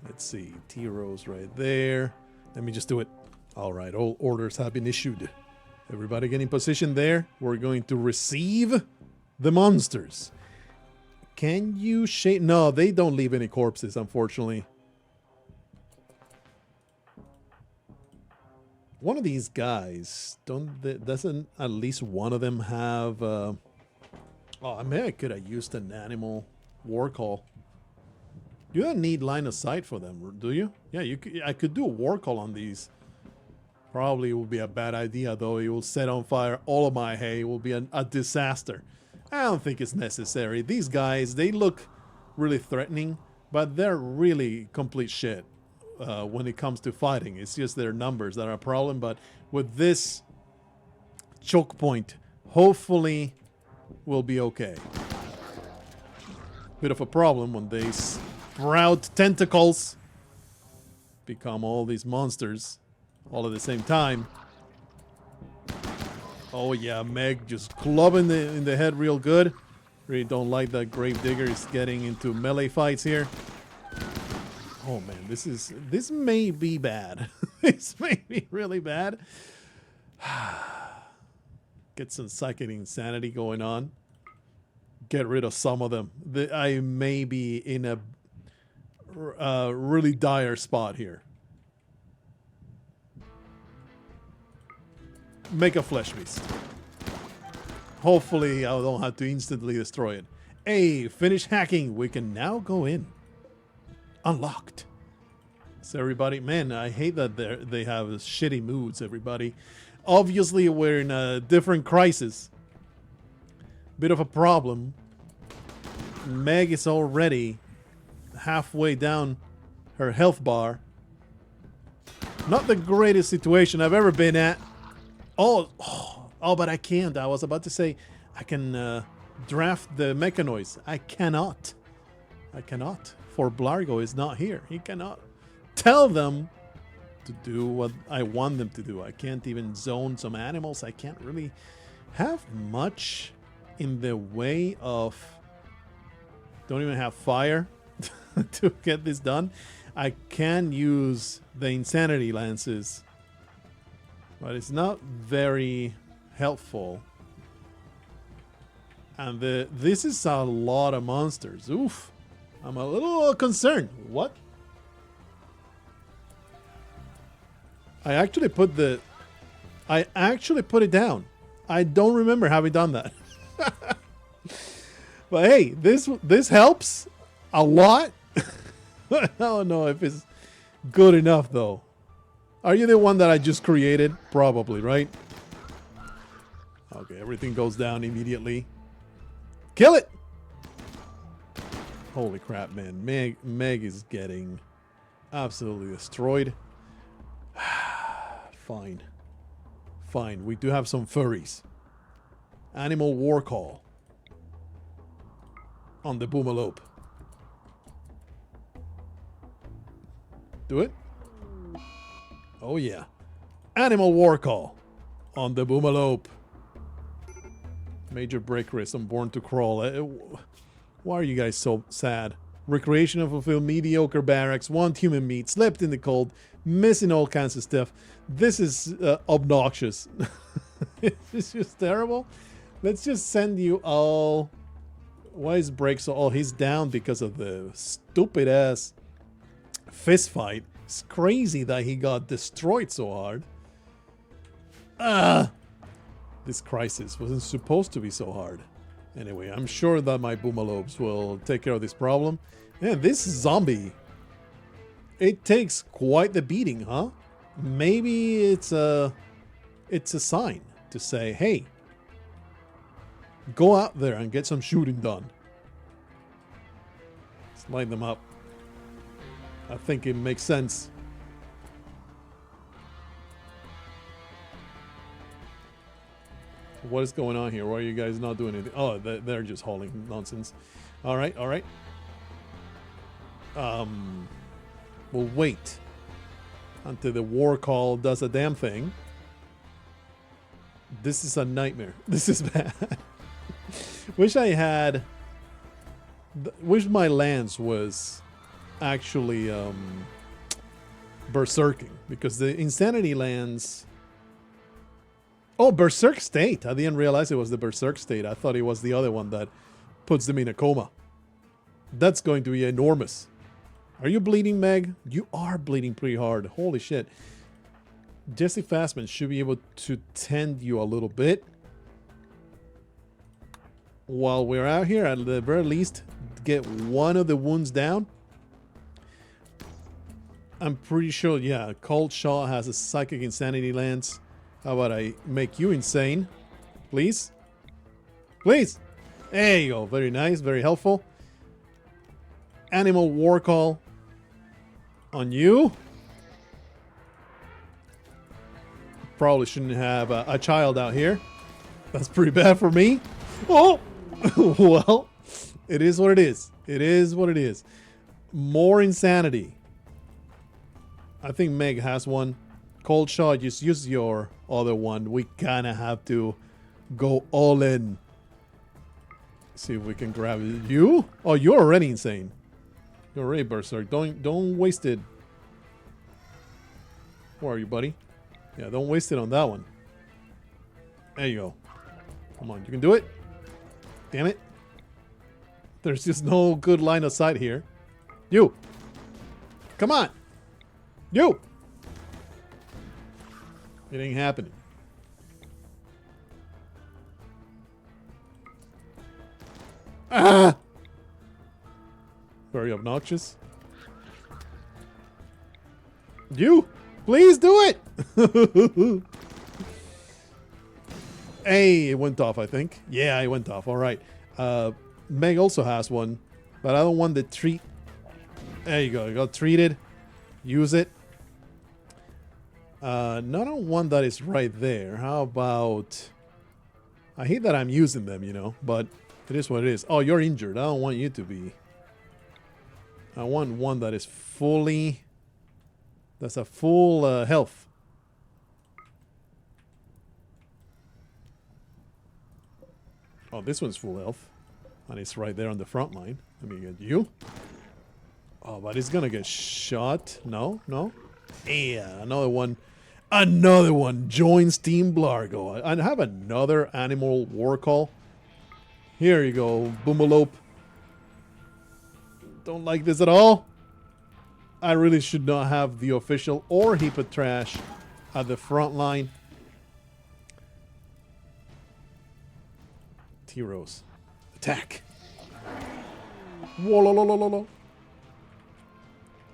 Let's see. T-Rose right there. Let me just do it. All right, all orders have been issued. Everybody get in position there. We're going to receive the monsters. Can you shake? No, they don't leave any corpses, unfortunately. One of these guys, doesn't at least one of them have... oh, I mean, I could have used an animal war call. You don't need line of sight for them, do you? Yeah, I could do a war call on these. Probably would be a bad idea, though. It will set on fire all of my hay. It will be a disaster. I don't think it's necessary. These guys, they look really threatening, but they're really complete shit when it comes to fighting. It's just their numbers that are a problem, but with this choke point, hopefully we'll be okay. Bit of a problem when they sprout tentacles, become all these monsters all at the same time. Oh yeah, Meg just clubbing in the head real good. Really don't like that Gravedigger is getting into melee fights here. Oh man, this may be bad. This may be really bad. Get some psychic insanity going on. Get rid of some of them. I may be in a really dire spot here. Make a flesh beast. Hopefully I don't have to instantly destroy it. Hey, finish hacking. We can now go in. Unlocked. So everybody, man, I hate that they have shitty moods, everybody. Obviously, we're in a different crisis. Bit of a problem. Meg is already halfway down her health bar. Not the greatest situation I've ever been at. Oh, but I can't. I was about to say I can draft the mechanoids. I cannot. For Blargho is not here. He cannot tell them to do what I want them to do. I can't even zone some animals. I can't really have much in the way of... Don't even have fire to get this done. I can use the insanity lances, but it's not very helpful. And this is a lot of monsters. Oof. I'm a little concerned. What? I actually put it down. I don't remember having done that. But hey, this helps a lot. I don't know if it's good enough though. Are you the one that I just created? Probably, right? Okay, everything goes down immediately. Kill it! Holy crap, man. Meg is getting absolutely destroyed. Fine. Fine. We do have some furries. Animal war call. On the boomalope. Do it? Oh yeah. Animal war call. On the boomalope. Major break risk. I'm born to crawl. Why are you guys so sad? Recreational fulfill mediocre barracks. Want human meat. Slept in the cold. Missing all kinds of stuff. This is obnoxious. It's just terrible. Let's just send you all... Why is Break so... Oh, he's down because of the stupid ass fist fight. It's crazy that he got destroyed so hard. This crisis wasn't supposed to be so hard. Anyway, I'm sure that my boomalopes will take care of this problem. Man, this zombie... It takes quite the beating, huh? Maybe it's a sign to say, hey, go out there and get some shooting done. Let's line them up. I think it makes sense. What is going on here? Why are you guys not doing anything? Oh, they're just hauling nonsense. All right, all right. We'll wait until the war call does a damn thing. This is a nightmare. This is bad. Wish I had... Wish my lance was actually berserking. Because the insanity lance... Oh, Berserk State. I didn't realize it was the Berserk State. I thought it was the other one that puts them in a coma. That's going to be enormous. Are you bleeding, Meg? You are bleeding pretty hard. Holy shit. Jesse Fastman should be able to tend you a little bit. While we're out here, at the very least, get one of the wounds down. I'm pretty sure, yeah, Cold Shaw has a Psychic Insanity Lance. How about I make you insane? Please? Please! There you go. Very nice. Very helpful. Animal War Call. On you. Probably shouldn't have a child out here. That's pretty bad for me. Oh! Well, it is what it is. It is what it is. More insanity. I think Meg has one. Cold Shot, just use your other one. We kind of have to go all in. See if we can grab it. You? Oh, you're already insane. You're already berserk. Don't waste it. Where are you, buddy? Yeah, don't waste it on that one. There you go. Come on, you can do it. Damn it. There's just no good line of sight here. You. Come on. You. It ain't happening. Ah! Very obnoxious. You! Please do it! Hey, it went off, I think. Yeah, it went off. Alright. Meg also has one, but I don't want the treat. There you go. You got treated. Use it. Not on one that is right there. How about... I hate that I'm using them, you know, but it is what it is. Oh, you're injured. I don't want you to be. I want one that is fully... That's a full health. Oh, this one's full health. And it's right there on the front line. Let me get you. Oh, but it's gonna get shot. No, no. Yeah, another one. Another one joins Team Blargho. I have another animal war call. Here you go, Boomalope. Don't like this at all. I really should not have the official or heap of trash at the front line. T-Rose. Attack. Whoa, lo, lo, lo, lo, lo.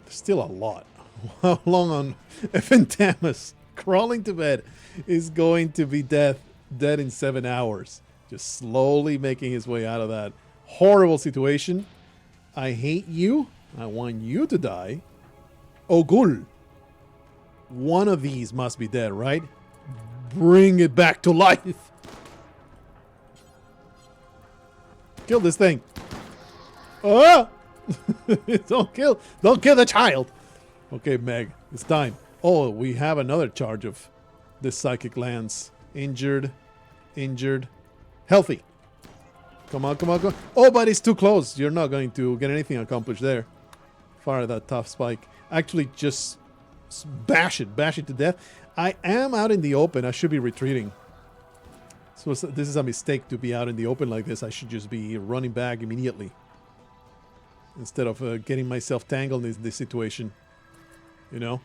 There's still a lot. How long on Ephentamus crawling to bed is going to be dead in 7 hours. Just slowly making his way out of that horrible situation. I hate you. I want you to die. Ogul. One of these must be dead, right? Bring it back to life. Kill this thing. Ah! Don't kill the child. Okay, Meg, it's time. Oh, we have another charge of this psychic lance. Injured, healthy. Come on, come on, come on. Oh, but it's too close. You're not going to get anything accomplished there. Fire that tough spike. Actually, just bash it to death. I am out in the open. I should be retreating. So this is a mistake to be out in the open like this. I should just be running back immediately. Instead of getting myself tangled in this situation. You know?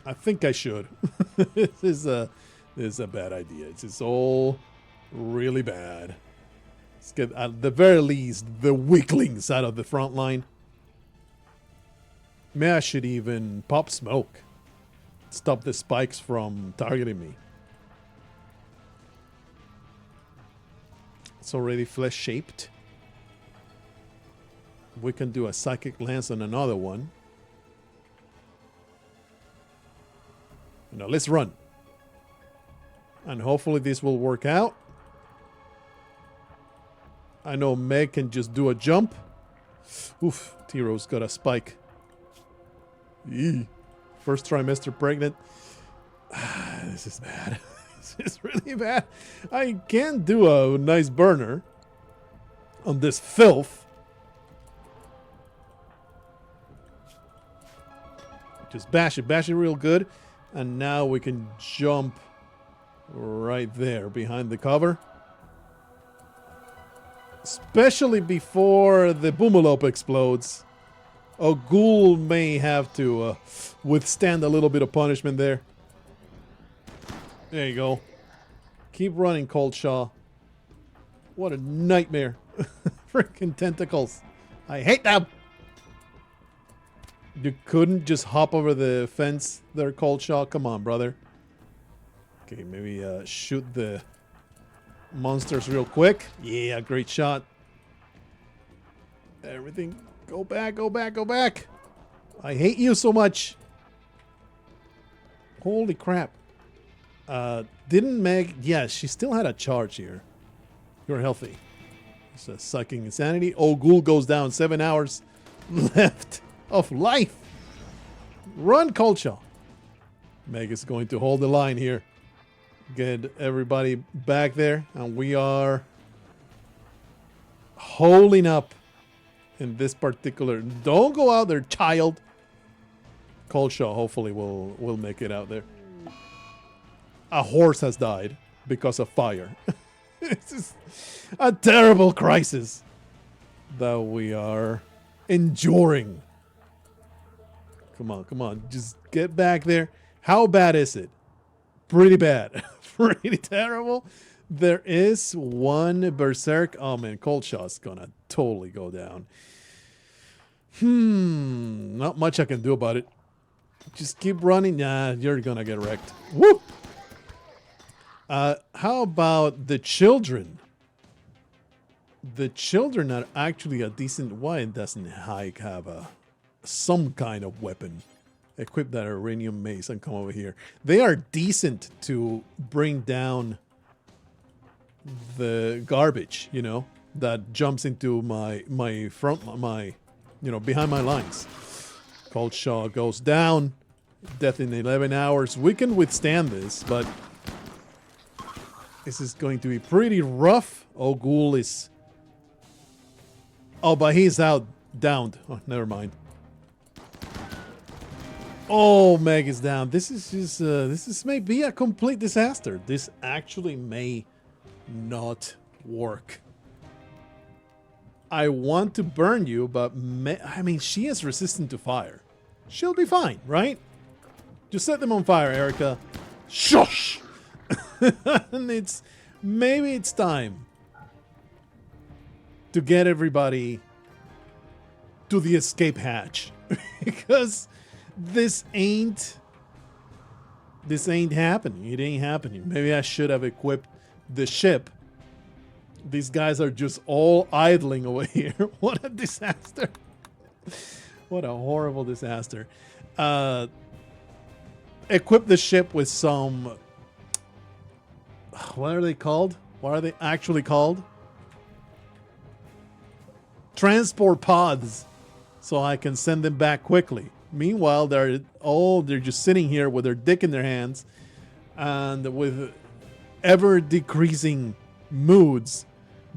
I think I should. This is a bad idea. It's all really bad. Let's get, at the very least, the weaklings out of the front line. Maybe I should even pop smoke. Stop the spikes from targeting me. It's already flesh-shaped. We can do a psychic lance on another one. Now let's run. And hopefully this will work out. I know Meg can just do a jump. Oof, T-Rose got a spike. Eee. First trimester pregnant. This is bad. This is really bad. I can do a nice burner on this filth. Just bash it real good. And now we can jump right there behind the cover. Especially before the Boomalope explodes. A ghoul may have to withstand a little bit of punishment there. There you go. Keep running, Cold Shaw. What a nightmare. Freaking tentacles. I hate them. You couldn't just hop over the fence there, Cold Shaw? Come on, brother. Okay, maybe shoot the monsters real quick. Yeah, great shot. Everything. Go back, go back, go back. I hate you so much. Holy crap. Didn't Meg... Yeah, she still had a charge here. You're healthy. It's a sucking insanity. Oh, Ghoul goes down. 7 hours left of life. Run, Colcha. Meg is going to hold the line here. Get everybody back there. And we are holding up in this particular. Don't go out there, child. Cold Shaw hopefully will make it out there. A horse has died because of fire. This is a terrible crisis that we are enduring. Come on, come on. Just get back there. How bad is it? Pretty bad. Pretty terrible. There is one berserk. Oh man, Cold Shaw's gonna totally go down. Not much I can do about it. Just keep running. Nah, you're gonna get wrecked. Woo! How about the children? The children are actually a decent. Why doesn't Hike have some kind of weapon? Equip that uranium mace and come over here. They are decent to bring down the garbage, you know, that jumps into my front, you know, behind my lines. Cold Shaw goes down. Death in 11 hours. We can withstand this, but this is going to be pretty rough. Oh, Ghoul is... Oh, but he's out. Downed. Oh, never mind. Oh, Meg is down. This is just... this may be a complete disaster. This actually may not work. I want to burn you, but... I mean, she is resistant to fire. She'll be fine, right? Just set them on fire, Erica. Shush! And maybe it's time to get everybody to the escape hatch. Because this ain't happening. It ain't happening. Maybe I should have equipped the ship. These guys are just all idling over here. What a disaster. What a horrible disaster. Equip the ship with some... What are they called? What are they actually called? Transport pods. So I can send them back quickly. Meanwhile, they're just sitting here with their dick in their hands. And with ever decreasing moods.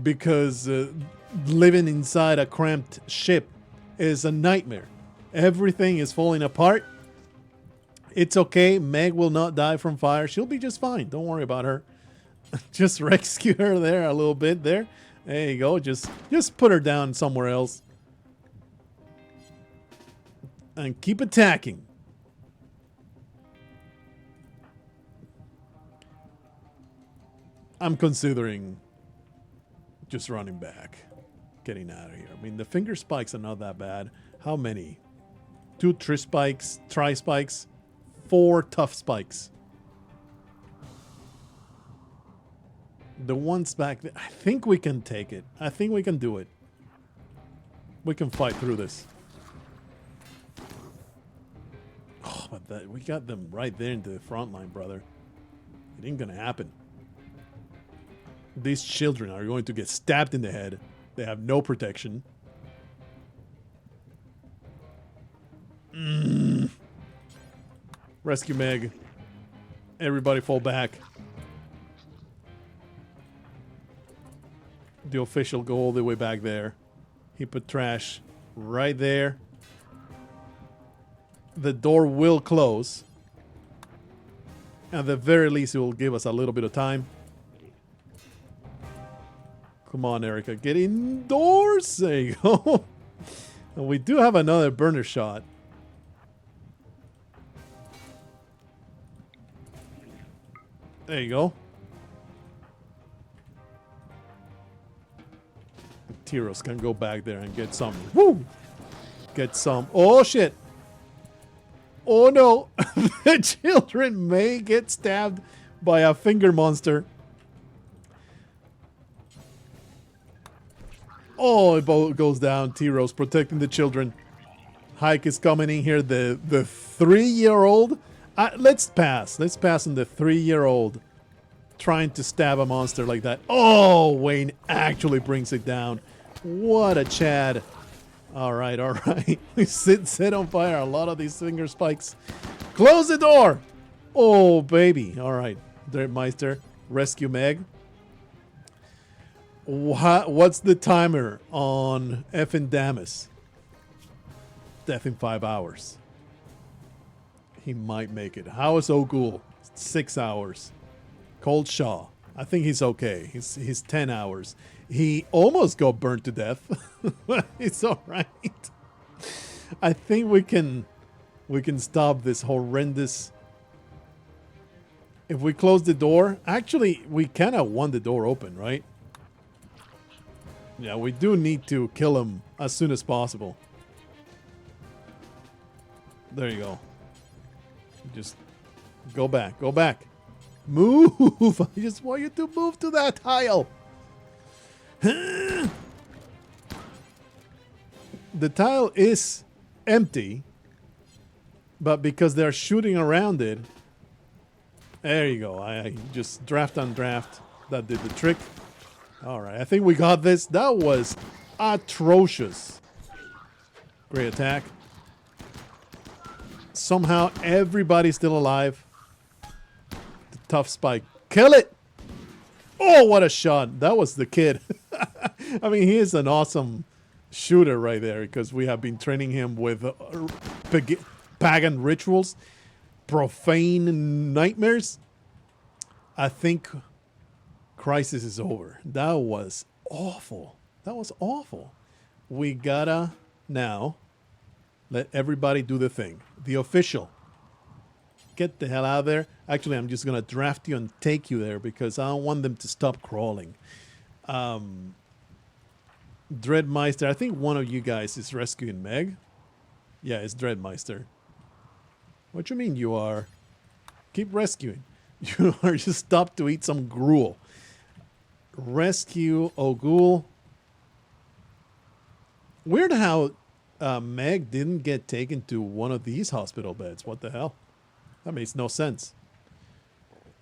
Because living inside a cramped ship is a nightmare. Everything is falling apart. It's okay. Meg will not die from fire. She'll be just fine. Don't worry about her. Just rescue her there a little bit there. There you go. Just put her down somewhere else. And keep attacking. I'm considering just running back. Getting out of here. I mean, the finger spikes are not that bad. How many? 2 tri-spikes, 4 tough spikes. The ones back there, I think we can take it. I think we can do it. We can fight through this. Oh, but we got them right there into the front line, brother. It ain't gonna happen. These children are going to get stabbed in the head. They have no protection. Rescue Meg. Everybody fall back. The official go all the way back there. He put trash right there. The door will close. At the very least, it will give us a little bit of time. Come on, Erica. Get indoors. There you go. And we do have another burner shot. There you go. Tyros can go back there and get some. Woo! Get some. Oh, shit. Oh, no. The children may get stabbed by a finger monster. Oh, it goes down. Tyros protecting the children. Hike is coming in here. The 3-year-old. Let's pass. Let's pass on the 3-year-old trying to stab a monster like that. Oh, Wayne actually brings it down. What a Chad. All right, all right. We set on fire a lot of these finger spikes. Close the door. Oh, baby. All right. Dreadmeister, rescue Meg. What's the timer on effing Damas? Death in 5 hours. He might make it. How is O'Ghoul? 6 hours. Cold Shaw. I think he's okay. He's 10 hours. He almost got burnt to death. It's all right. I think we can stop this horrendous. If we close the door, actually we kind of want the door open, right? Yeah, we do need to kill him as soon as possible. There you go. Just go back. Go back. Move! I just want you to move to that tile. The tile is empty, but because they're shooting around it, there you go. I just draft on draft. That did the trick. All right, I think we got this. That was atrocious. Great attack. Somehow everybody's still alive. The tough spike. Kill it! Oh, what a shot. That was the kid. I mean, he is an awesome shooter right there because we have been training him with pagan rituals, profane nightmares. I think crisis is over. That was awful. That was awful. We gotta now let everybody do the thing. The official. Get the hell out of there. Actually, I'm just gonna draft you and take you there because I don't want them to stop crawling. Dreadmeister, I think one of you guys is rescuing Meg. Yeah, it's Dreadmeister. What you mean you are? Keep rescuing. You are just stopped to eat some gruel. Rescue O'Ghoul. Weird how Meg didn't get taken to one of these hospital beds. What the hell? That makes no sense.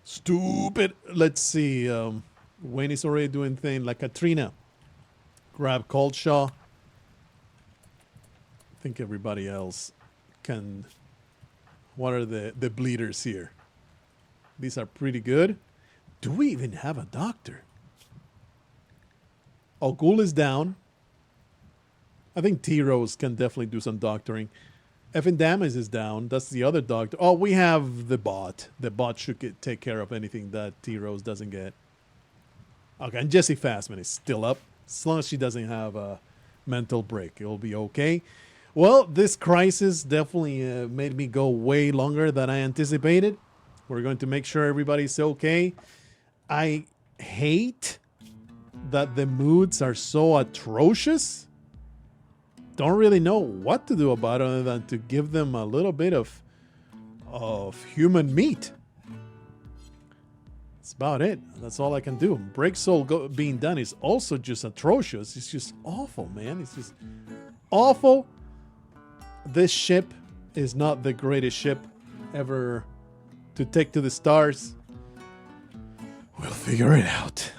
Stupid. Let's see. Wayne is already doing things like Katrina. Grab Cold Shaw. I think everybody else can. What are the bleeders here? These are pretty good. Do we even have a doctor? O'Ghoul is down. I think T-Rose can definitely do some doctoring. Effin Damas is down. That's the other doctor. Oh, we have the bot. The bot should take care of anything that T-Rose doesn't get. Okay, and Jessie Fastman is still up. As long as she doesn't have a mental break, it'll be okay. Well, this crisis definitely made me go way longer than I anticipated. We're going to make sure everybody's okay. I hate that the moods are so atrocious. Don't really know what to do about it other than to give them a little bit of human meat. That's about it. That's all I can do. Break Soul being done is also just atrocious. It's just awful, man. It's just awful. This ship is not the greatest ship ever to take to the stars. We'll figure it out.